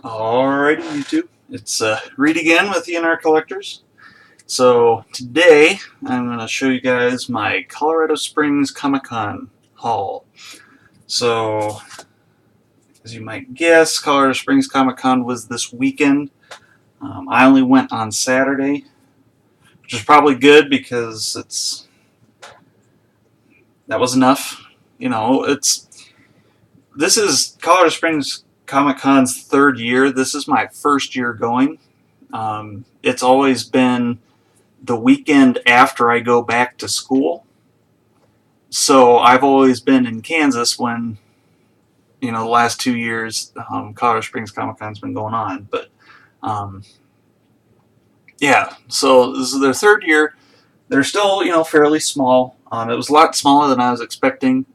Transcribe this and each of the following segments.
Alrighty, YouTube. It's Reed again with ENR Collectors. So today I'm going to show you guys my Colorado Springs Comic Con haul. So, as you might guess, Colorado Springs Comic Con was this weekend. I only went on Saturday, which is probably good because that was enough. This is Colorado Springs Comic Con's third year. This is my first year going. It's always been the weekend after I go back to school. So I've always been in Kansas when, the last 2 years, Colorado Springs Comic Con's been going on. But, yeah, so this is their third year. They're still, fairly small. It was a lot smaller than I was expecting.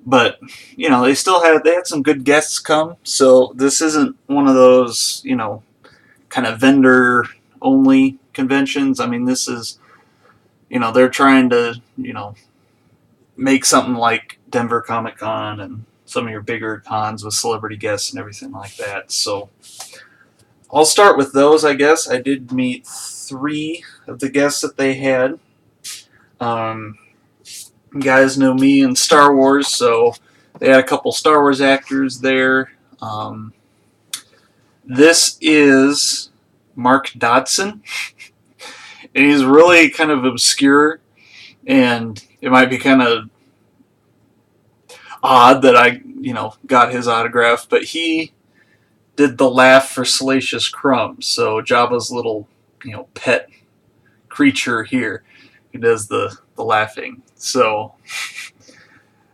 But, they had some good guests come. So this isn't one of those, kind of vendor only conventions. I mean, this is, they're trying to, make something like Denver Comic Con and some of your bigger cons with celebrity guests and everything like that. So I'll start with those, I guess. I did meet 3 of the guests that they had. You guys know me in Star Wars, so they had a couple Star Wars actors there. This is Mark Dodson, and he's really kind of obscure, and it might be kind of odd that I, got his autograph, but he did the laugh for Salacious Crumb, so Jabba's little, pet creature here. He does the laughing. So,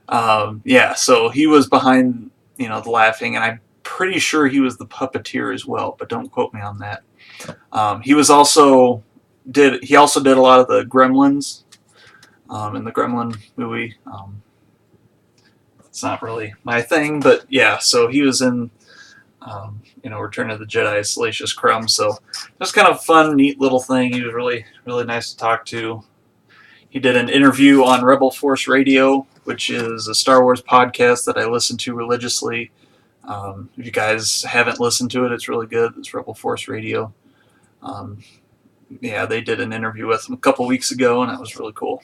so he was behind, the laughing, and I'm pretty sure he was the puppeteer as well, but don't quote me on that. He also did a lot of the Gremlins in the Gremlin movie. It's not really my thing, but yeah, so he was in Return of the Jedi, Salacious Crumb. So just kind of fun, neat little thing. He was really, really nice to talk to. He did an interview on Rebel Force Radio, which is a Star Wars podcast that I listen to religiously. If you guys haven't listened to it, it's really good. It's Rebel Force Radio. They did an interview with him a couple weeks ago, and that was really cool.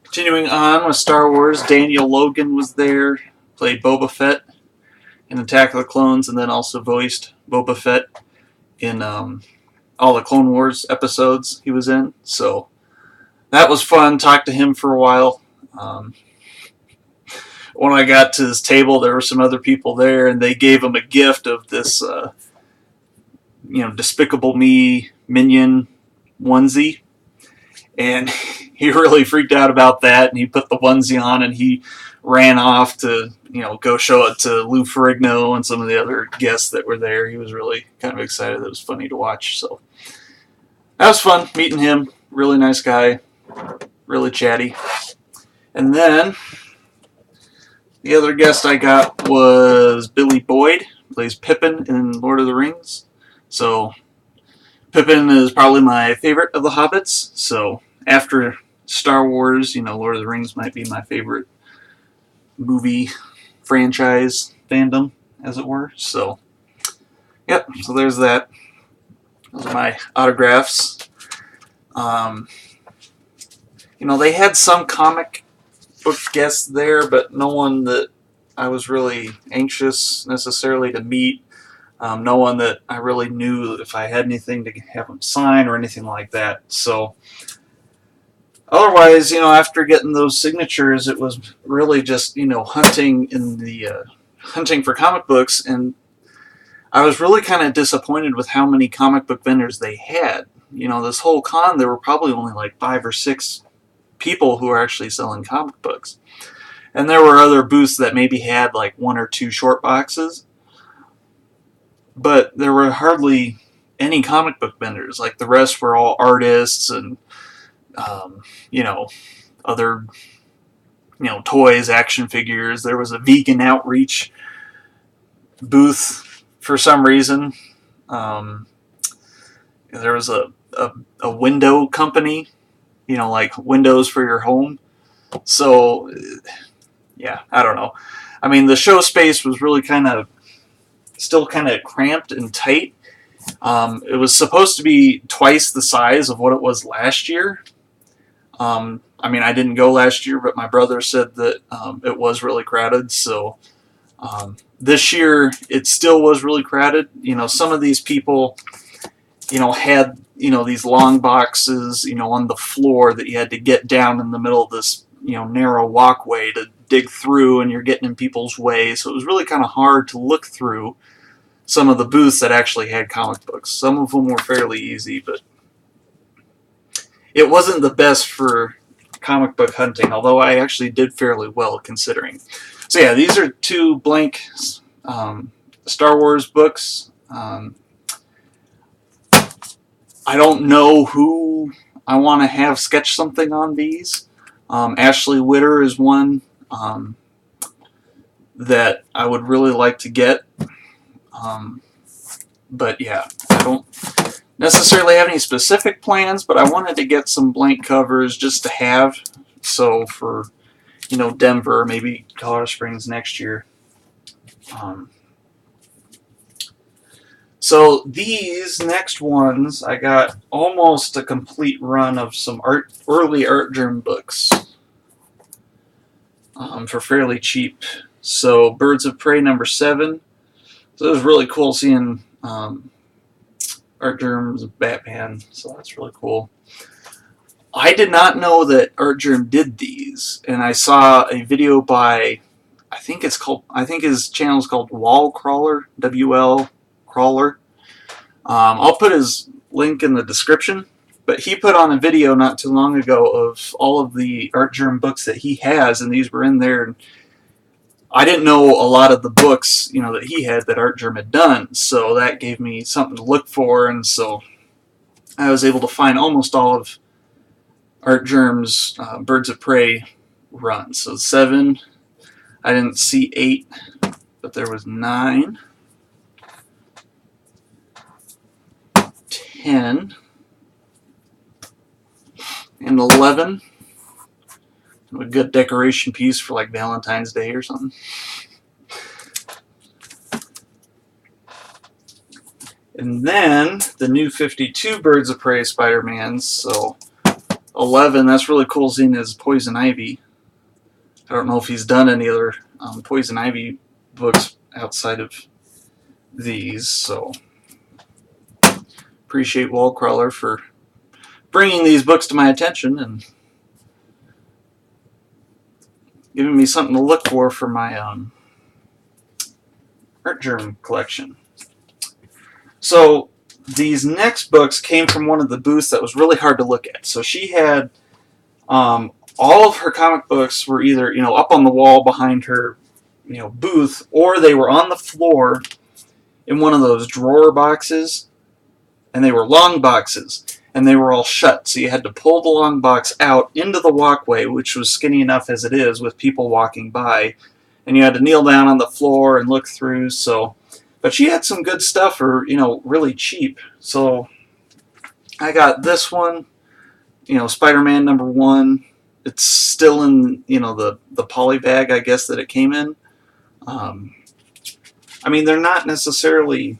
Continuing on with Star Wars, Daniel Logan was there, played Boba Fett in Attack of the Clones, and then also voiced Boba Fett in all the Clone Wars episodes he was in. So that was fun. Talked to him for a while. When I got to his table, there were some other people there, and they gave him a gift of this, Despicable Me Minion onesie. And he really freaked out about that, and he put the onesie on, and he ran off to, go show it to Lou Ferrigno and some of the other guests that were there. He was really kind of excited. It was funny to watch. So that was fun meeting him. Really nice guy. Really chatty. And then the other guest I got was Billy Boyd. Plays Pippin in Lord of the Rings. So Pippin is probably my favorite of the Hobbits. So after Star Wars, Lord of the Rings might be my favorite movie franchise fandom, as it were. So, yep, so there's that. Those are my autographs. They had some comic book guests there, but no one that I was really anxious necessarily to meet. No one that I really knew if I had anything to have them sign or anything like that. So, otherwise, after getting those signatures, it was really just, hunting in the hunting for comic books, and I was really kind of disappointed with how many comic book vendors they had. This whole con, there were probably only like 5 or 6 people who were actually selling comic books. And there were other booths that maybe had like 1 or 2 short boxes, but there were hardly any comic book vendors. Like the rest were all artists and other, toys, action figures. There was a vegan outreach booth for some reason. There was a window company, like windows for your home. So, yeah, I don't know. I mean, the show space was really still kind of cramped and tight. It was supposed to be twice the size of what it was last year. I mean, I didn't go last year, but my brother said that it was really crowded. So this year, it still was really crowded. Some of these people, had, these long boxes, on the floor that you had to get down in the middle of this, narrow walkway to dig through, and you're getting in people's way. So it was really kind of hard to look through some of the booths that actually had comic books. Some of them were fairly easy, but it wasn't the best for comic book hunting, although I actually did fairly well considering. So yeah, these are 2 blank Star Wars books. I don't know who I want to have sketch something on these. Ashley Witter is one that I would really like to get. But yeah, I don't necessarily have any specific plans, but I wanted to get some blank covers just to have. So for, Denver, maybe Colorado Springs next year. So these next ones, I got almost a complete run of some early Artgerm books for fairly cheap. So Birds of Prey #7. So it was really cool seeing Artgerm's Batman. So that's really cool. I did not know that Artgerm did these, and I saw a video by, I think his channel is called Wall Crawler, WL Crawler. I'll put his link in the description, but he put on a video not too long ago of all of the Artgerm books that he has, and these were in there. And I didn't know a lot of the books, that he had that Artgerm had done, so that gave me something to look for, and so I was able to find almost all of Artgerm's Birds of Prey run. So 7, I didn't see 8, but there was 9, 10, and 11. A good decoration piece for like Valentine's Day or something. And then the new 52 Birds of Prey Spider-Mans. So 11, that's really cool seeing his Poison Ivy. I don't know if he's done any other Poison Ivy books outside of these, so appreciate Wallcrawler for bringing these books to my attention and giving me something to look for my Artgerm collection. So these next books came from one of the booths that was really hard to look at. So she had all of her comic books were either up on the wall behind her booth, or they were on the floor in one of those drawer boxes, and they were long boxes, and they were all shut. So you had to pull the long box out into the walkway, which was skinny enough as it is with people walking by, and you had to kneel down on the floor and look through. So, but she had some good stuff for really cheap. So I got this one, Spider-Man #1. It's still in the poly bag, I guess, that it came in. I mean, they're not necessarily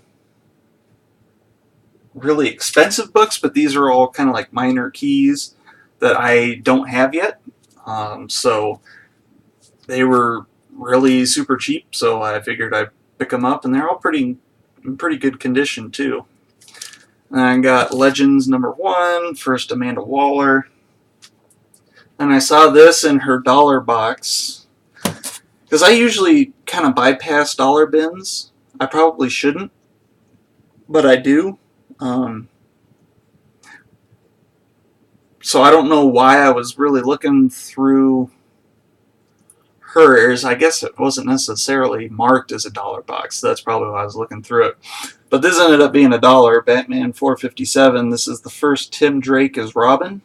really expensive books, but these are all kind of like minor keys that I don't have yet. So they were really super cheap, so I figured I'd pick them up, and they're all in pretty good condition too. And I got Legends #1, first Amanda Waller. And I saw this in her dollar box, because I usually kind of bypass dollar bins. I probably shouldn't, but I do. So I don't know why I was really looking through hers. I guess it wasn't necessarily marked as a dollar box. So that's probably why I was looking through it. But this ended up being $1. Batman 457. This is the first Tim Drake as Robin.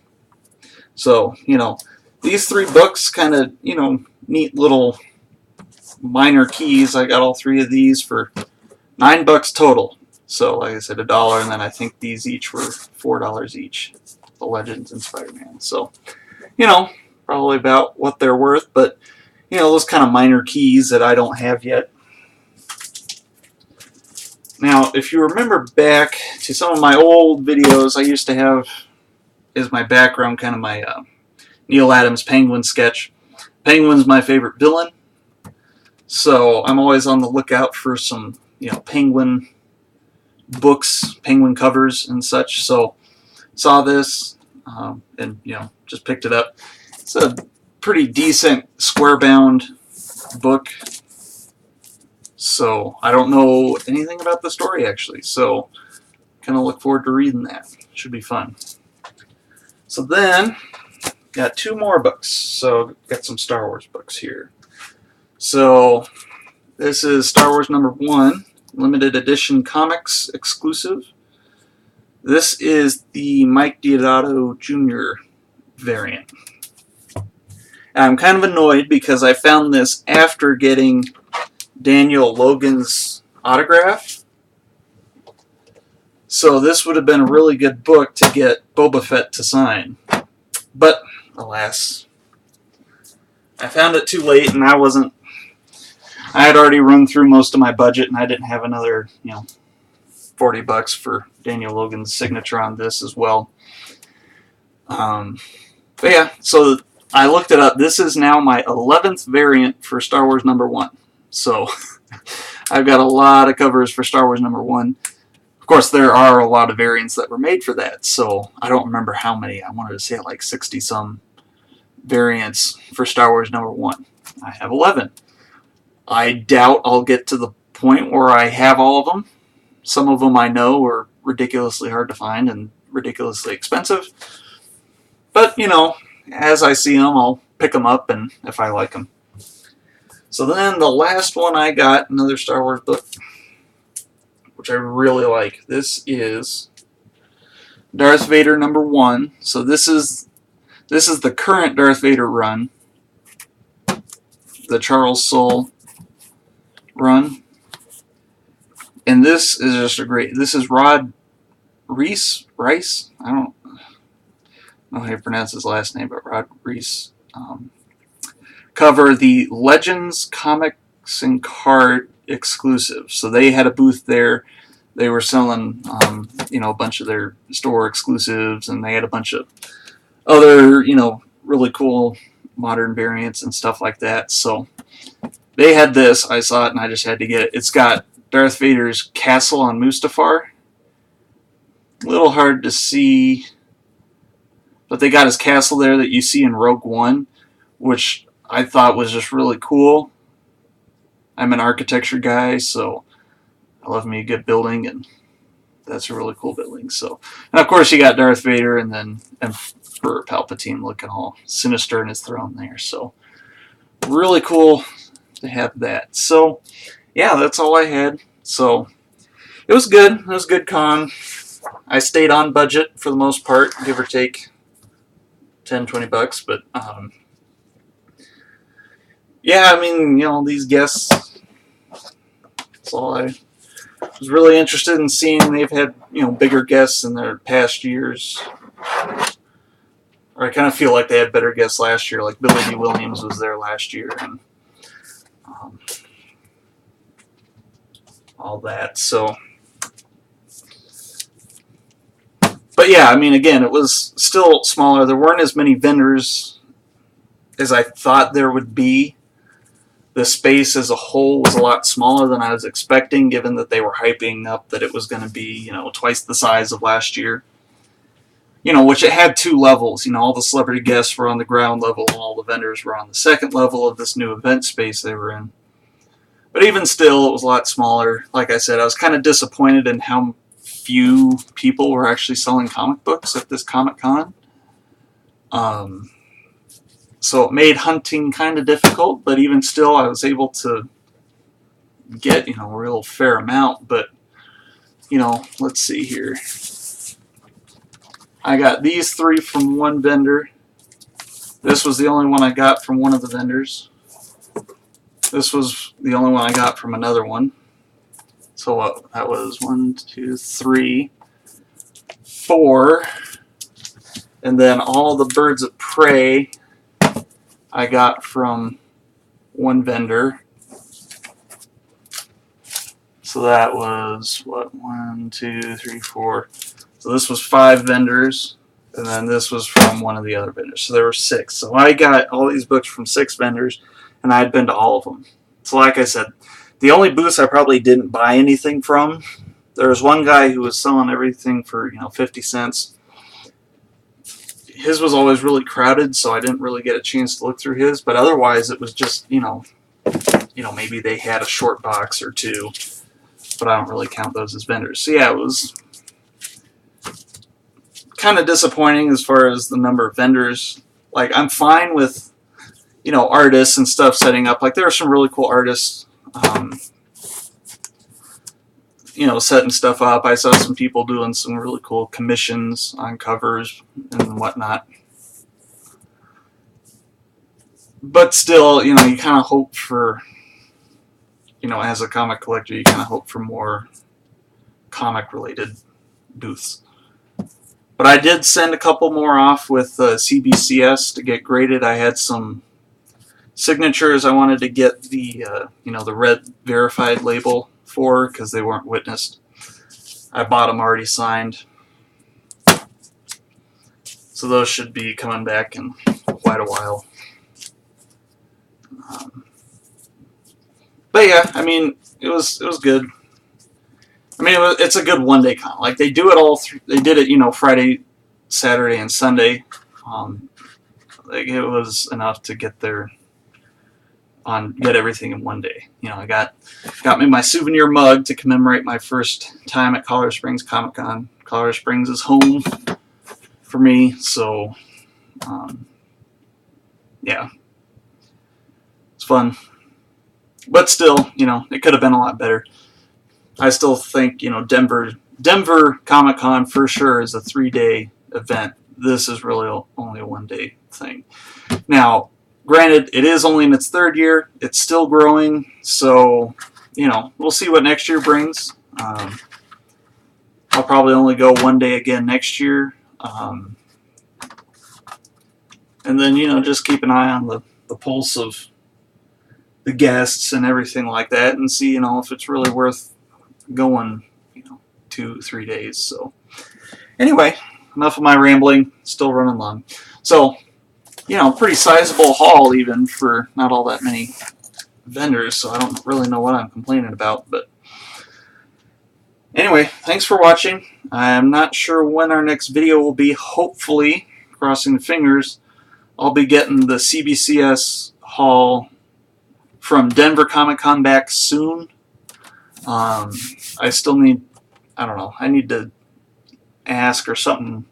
So, these 3 books kind of, neat little minor keys. I got all 3 of these for $9 total. So, like I said, $1, and then I think these each were $4 each. The Legends and Spider-Man. So, probably about what they're worth. But, you know, those kind of minor keys that I don't have yet. Now, if you remember back to some of my old videos, I used to have as my background kind of my Neal Adams Penguin sketch. Penguin's my favorite villain, so I'm always on the lookout for some, you know, Penguin books, Penguin covers and such. So saw this and, you know, just picked it up. It's a pretty decent square bound book. So I don't know anything about the story actually, so kind of look forward to reading that. Should be fun. So then got 2 more books. So got some Star Wars books here. So this is Star Wars #1, limited edition comics exclusive. This is the Mike Deodato Jr. variant. And I'm kind of annoyed because I found this after getting Daniel Logan's autograph. So this would have been a really good book to get Boba Fett to sign. But, alas, I found it too late and I had already run through most of my budget and I didn't have another, you know, $40 for Daniel Logan's signature on this as well. But yeah, so I looked it up. This is now my 11th variant for Star Wars #1. So I've got a lot of covers for Star Wars #1. Of course, there are a lot of variants that were made for that, so I don't remember how many. I wanted to say like 60-some variants for Star Wars #1. I have 11. I doubt I'll get to the point where I have all of them. Some of them I know are ridiculously hard to find and ridiculously expensive. But, you know, as I see them, I'll pick them up and if I like them. So then the last one I got, another Star Wars book, which I really like. This is Darth Vader #1. So this is the current Darth Vader run, the Charles Soule run, and this is just a great. This is Rod Reis. I don't know how you pronounce his last name, but Rod Reis. Cover the Legends Comics and Card exclusive. So they had a booth there. They were selling, you know, a bunch of their store exclusives, and they had a bunch of other, you know, really cool modern variants and stuff like that. So they had this. I saw it, and I just had to get it. It's got Darth Vader's castle on Mustafar. A little hard to see, but they got his castle there that you see in Rogue One, which I thought was just really cool. I'm an architecture guy, so I love me a good building, and that's a really cool building. So, and of course you got Darth Vader, and then Emperor Palpatine looking all sinister in his throne there. So, really cool to have that. So, yeah, that's all I had. So, it was good. It was a good con. I stayed on budget for the most part, give or take $10-20, but yeah, I mean, you know, these guests, that's all I was really interested in seeing. They've had, you know, bigger guests in their past years. Or I kind of feel like they had better guests last year, like Billy D. Williams was there last year, and all that. So, but yeah, I mean, again, it was still smaller. There weren't as many vendors as I thought there would be. The space as a whole was a lot smaller than I was expecting, given that they were hyping up that it was going to be, you know, twice the size of last year. You know, which it had 2 levels. You know, all the celebrity guests were on the ground level, and all the vendors were on the second level of this new event space they were in. But even still, it was a lot smaller. Like I said, I was kind of disappointed in how few people were actually selling comic books at this Comic-Con. So it made hunting kind of difficult, but even still, I was able to get, you know, a real fair amount. But, you know, let's see here. I got these 3 from one vendor. This was the only one I got from one of the vendors. This was the only one I got from another one. So that was 1, 2, 3, 4. And then all the Birds of Prey I got from one vendor. So that was, what, 1, 2, 3, 4. So this was 5 vendors, and then this was from one of the other vendors. So there were 6. So I got all these books from 6 vendors, and I had been to all of them. So like I said, the only booths I probably didn't buy anything from, there was one guy who was selling everything for 50 cents. His was always really crowded, so I didn't really get a chance to look through his. But otherwise, it was just maybe they had a short box or 2, but I don't really count those as vendors. So yeah, it was kind of disappointing as far as the number of vendors. Like, I'm fine with artists and stuff setting up. Like, there are some really cool artists setting stuff up. I saw some people doing some really cool commissions on covers and whatnot. But still, you kind of hope for, as a comic collector, you kind of hope for more comic-related booths. But I did send a couple more off with CBCS to get graded. I had some signatures I wanted to get the the red verified label for, because they weren't witnessed. I bought them already signed, so those should be coming back in quite a while. But yeah, I mean, it was good. I mean, it's a good one-day con. Like, they do it all. They did it, Friday, Saturday, and Sunday. Like, it was enough to get there. Get everything in one day. I got me my souvenir mug to commemorate my first time at Colorado Springs Comic Con. Colorado Springs is home for me, so yeah, it's fun. But still, it could have been a lot better. I still think Denver Comic Con for sure is a 3-day event. This is really only a 1-day thing. Now, granted, it is only in its 3rd year. It's still growing, so we'll see what next year brings. I'll probably only go 1 day again next year, and then just keep an eye on the pulse of the guests and everything like that, and see if it's really worth going 2-3 days. So anyway, enough of my rambling. Still running long, so. Pretty sizable haul even for not all that many vendors, so I don't really know what I'm complaining about. But anyway, thanks for watching. I'm not sure when our next video will be. Hopefully, crossing the fingers, I'll be getting the CBCS haul from Denver Comic Con back soon. I still need, I don't know, I need to ask or something,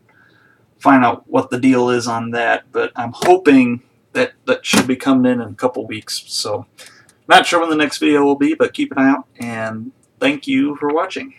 find out what the deal is on that, but I'm hoping that should be coming in a couple weeks. So, not sure when the next video will be, but keep an eye out, and thank you for watching.